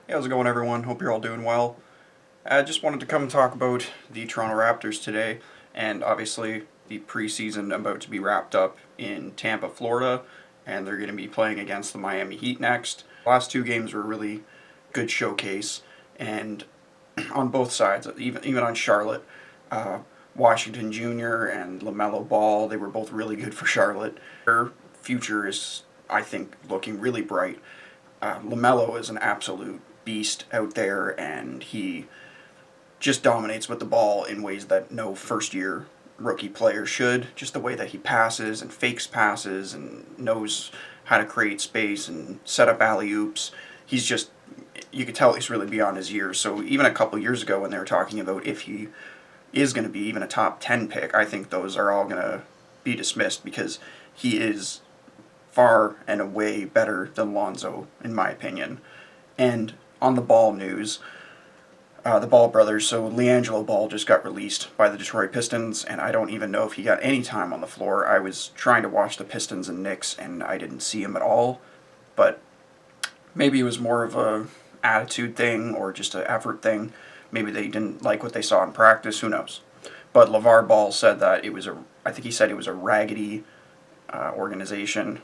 Hey, how's it going, everyone? Hope you're all doing well. I just wanted to come and talk about the Toronto Raptors today, and obviously the preseason about to be wrapped up in Tampa, Florida, and they're going to be playing against the Miami Heat next. The last two games were a really good showcase, and on both sides, even on Charlotte, uh, Washington Jr. and LaMelo Ball, they were both really good for Charlotte. Their future is, I think, looking really bright. LaMelo is an absolute beast out there, and he just dominates with the ball in ways that no first year rookie player should. Just the way that he passes and fakes passes and knows how to create space and set up alley oops. He's just, you could tell he's really beyond his years. So even a couple years ago when they were talking about if he is going to be even a top 10 pick, I think those are all going to be dismissed because he is far and away better than Lonzo, in my opinion. And on the Ball news, the Ball brothers, so LiAngelo Ball just got released by the Detroit Pistons, and I don't even know if he got any time on the floor. I was trying to watch the Pistons and Knicks, and I didn't see him at all, but maybe it was more of a attitude thing or just an effort thing. Maybe they didn't like what they saw in practice, who knows. But LeVar Ball said that I think he said it was a raggedy organization.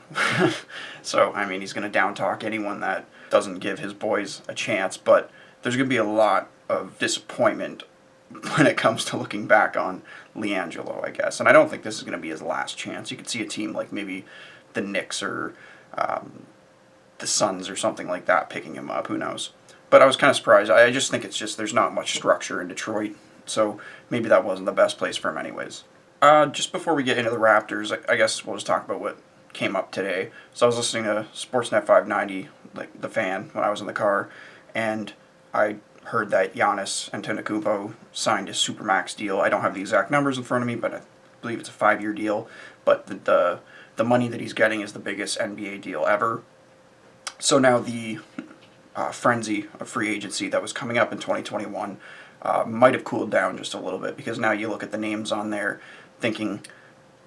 So, I mean, he's going to down talk anyone that doesn't give his boys a chance, but there's going to be a lot of disappointment when it comes to looking back on LiAngelo, I guess. And I don't think this is going to be his last chance. You could see a team like maybe the Knicks or the Suns or something like that picking him up. Who knows? But I was kind of surprised. I just think it's just there's not much structure in Detroit, so maybe that wasn't the best place for him anyways. Just before we get into the Raptors, I guess we'll just talk about what came up today. So I was listening to Sportsnet 590, like The Fan, when I was in the car, and I heard that Giannis Antetokounmpo signed a Supermax deal. I don't have the exact numbers in front of me, but I believe it's a 5-year deal. But the money that he's getting is the biggest NBA deal ever. So now the frenzy of free agency that was coming up in 2021 might have cooled down just a little bit, because now you look at the names on there thinking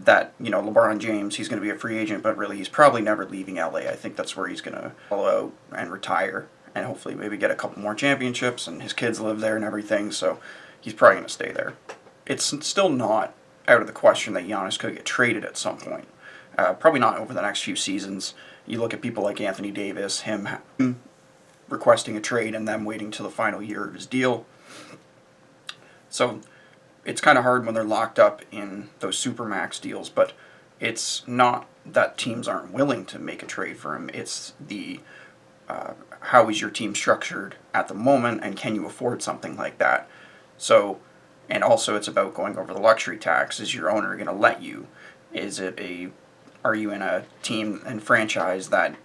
that, LeBron James, he's going to be a free agent, but really he's probably never leaving LA. I think that's where he's going to follow out and retire and hopefully maybe get a couple more championships, and his kids live there and everything, so he's probably going to stay there. It's still not out of the question that Giannis could get traded at some point. Probably not over the next few seasons. You look at people like Anthony Davis, him requesting a trade and them waiting till the final year of his deal. So it's kind of hard when they're locked up in those Supermax deals, but it's not that teams aren't willing to make a trade for him. It's the how is your team structured at the moment, and can you afford something like that? So, and also it's about going over the luxury tax. Is your owner going to let you? Are you in a team and franchise that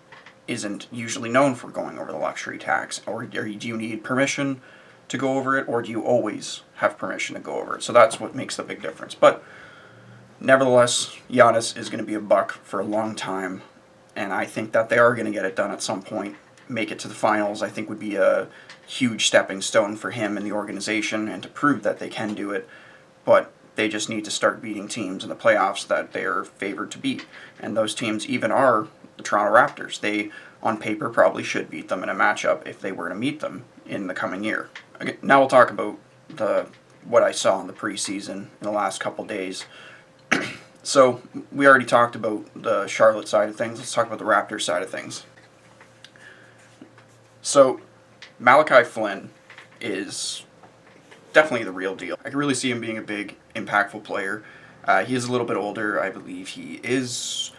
isn't usually known for going over the luxury tax? Or do you need permission to go over it, or do you always have permission to go over it? So that's what makes the big difference. But nevertheless, Giannis is going to be a buck for a long time, and I think that they are going to get it done at some point. Make it to the finals, I think, would be a huge stepping stone for him and the organization, and to prove that they can do it. But they just need to start beating teams in the playoffs that they are favored to beat. And those teams even are the Toronto Raptors. They, on paper, probably should beat them in a matchup if they were to meet them in the coming year. Okay, now we'll talk about what I saw in the preseason in the last couple days. So we already talked about the Charlotte side of things. Let's talk about the Raptors side of things. So Malachi Flynn is definitely the real deal. I can really see him being a big, impactful player. He is a little bit older. I believe he is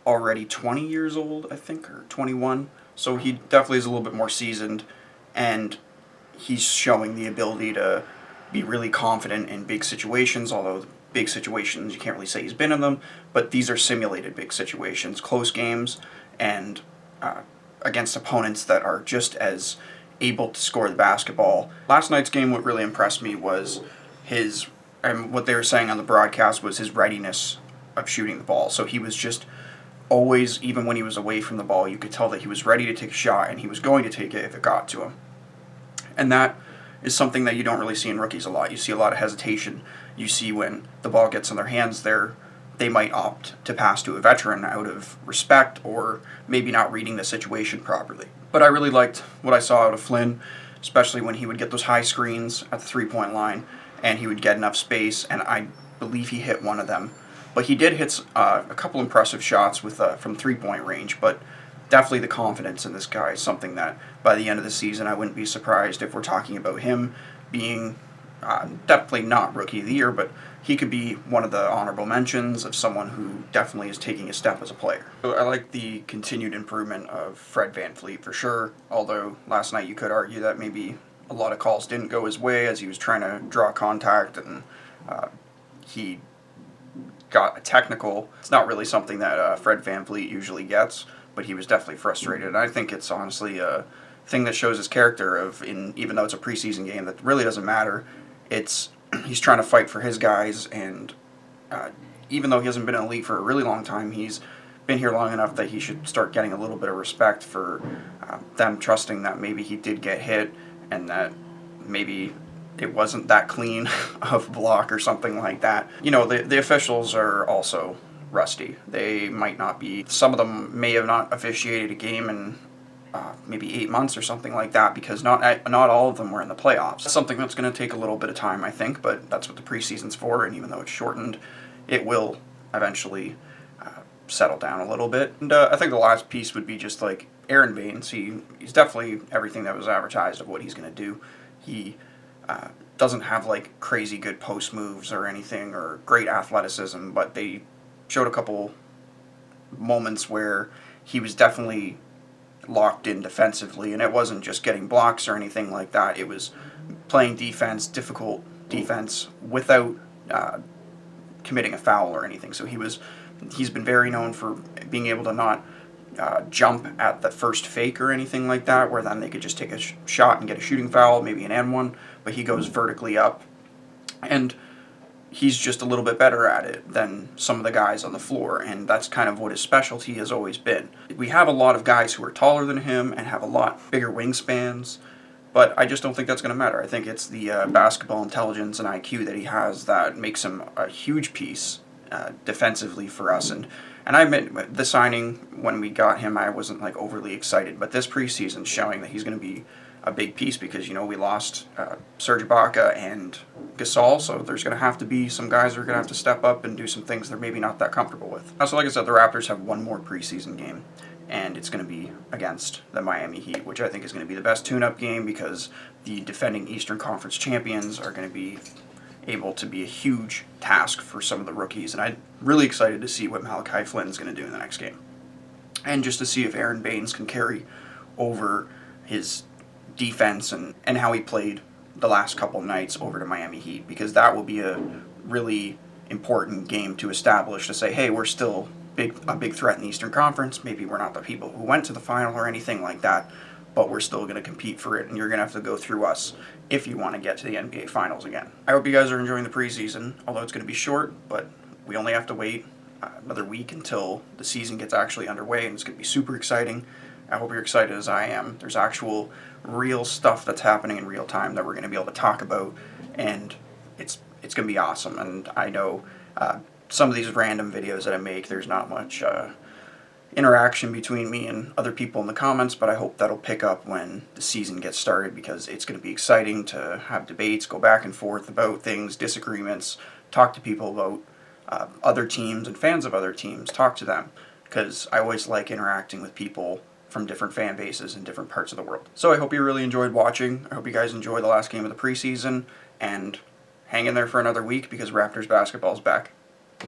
already 20 years old, I think, or 21. So he definitely is a little bit more seasoned, and he's showing the ability to be really confident in big situations, although big situations, you can't really say he's been in them, but these are simulated big situations, close games, and against opponents that are just as able to score the basketball. Last night's game, what really impressed me was and what they were saying on the broadcast was his readiness of shooting the ball. So he was just always, even when he was away from the ball, you could tell that he was ready to take a shot, and he was going to take it if it got to him. And that is something that you don't really see in rookies a lot. You see a lot of hesitation. You see when the ball gets in their hands, they might opt to pass to a veteran out of respect, or maybe not reading the situation properly. But I really liked what I saw out of Flynn, especially when he would get those high screens at the three-point line, and he would get enough space, and I believe he hit one of them. But he did hit a couple impressive shots with from three-point range, but definitely the confidence in this guy is something that by the end of the season I wouldn't be surprised if we're talking about him being definitely not Rookie of the Year, but he could be one of the honorable mentions of someone who definitely is taking a step as a player. So I like the continued improvement of Fred VanVleet for sure, although last night you could argue that maybe a lot of calls didn't go his way as he was trying to draw contact and he got a technical. It's not really something that Fred VanVleet usually gets, but he was definitely frustrated. And I think it's honestly a thing that shows his character of, even though it's a preseason game, that really doesn't matter. He's trying to fight for his guys, and even though he hasn't been in the league for a really long time, he's been here long enough that he should start getting a little bit of respect for them trusting that maybe he did get hit and that maybe it wasn't that clean of block or something like that. You know, the officials are also rusty. They might not be, some of them may have not officiated a game in maybe 8 months or something like that, because not all of them were in the playoffs. That's something that's going to take a little bit of time, I think, but that's what the preseason's for, and even though it's shortened, it will eventually settle down a little bit. And I think the last piece would be just like Aaron Baines. He's definitely everything that was advertised of what he's going to do. He doesn't have like crazy good post moves or anything or great athleticism, but they showed a couple moments where he was definitely locked in defensively, and it wasn't just getting blocks or anything like that. It was playing defense, difficult defense, without committing a foul or anything. So he's been very known for being able to not jump at the first fake or anything like that, where then they could just take a shot and get a shooting foul, maybe an N1, but he goes vertically up, and he's just a little bit better at it than some of the guys on the floor, and that's kind of what his specialty has always been. We have a lot of guys who are taller than him and have a lot bigger wingspans, but I just don't think that's going to matter. I think it's the basketball intelligence and IQ that he has that makes him a huge piece defensively for us. And I admit, the signing, when we got him, I wasn't like overly excited, but this preseason showing that he's going to be a big piece, because, you know, we lost Serge Ibaka and Gasol, so there's going to have to be some guys who are going to have to step up and do some things they're maybe not that comfortable with. So like I said, the Raptors have one more preseason game, and it's going to be against the Miami Heat, which I think is going to be the best tune-up game, because the defending Eastern Conference champions are going to be able to be a huge task for some of the rookies, and I'm really excited to see what Malachi Flynn is going to do in the next game, and just to see if Aaron Baines can carry over his defense and how he played the last couple nights over to Miami Heat, because that will be a really important game to establish, to say, hey, we're still a big threat in the Eastern Conference. Maybe we're not the people who went to the final or anything like that, but we're still going to compete for it, and you're going to have to go through us if you want to get to the NBA Finals again. I hope you guys are enjoying the preseason, although it's going to be short, but we only have to wait another week until the season gets actually underway, and it's going to be super exciting. I hope you're excited as I am. There's actual real stuff that's happening in real time that we're going to be able to talk about, and it's going to be awesome. And I know some of these random videos that I make, there's not much interaction between me and other people in the comments, but I hope that'll pick up when the season gets started, because it's going to be exciting to have debates, go back and forth about things, disagreements, talk to people about other teams and fans of other teams, talk to them, because I always like interacting with people from different fan bases in different parts of the world. So I hope you really enjoyed watching. I hope you guys enjoyed the last game of the preseason, and hang in there for another week, because Raptors basketball is back.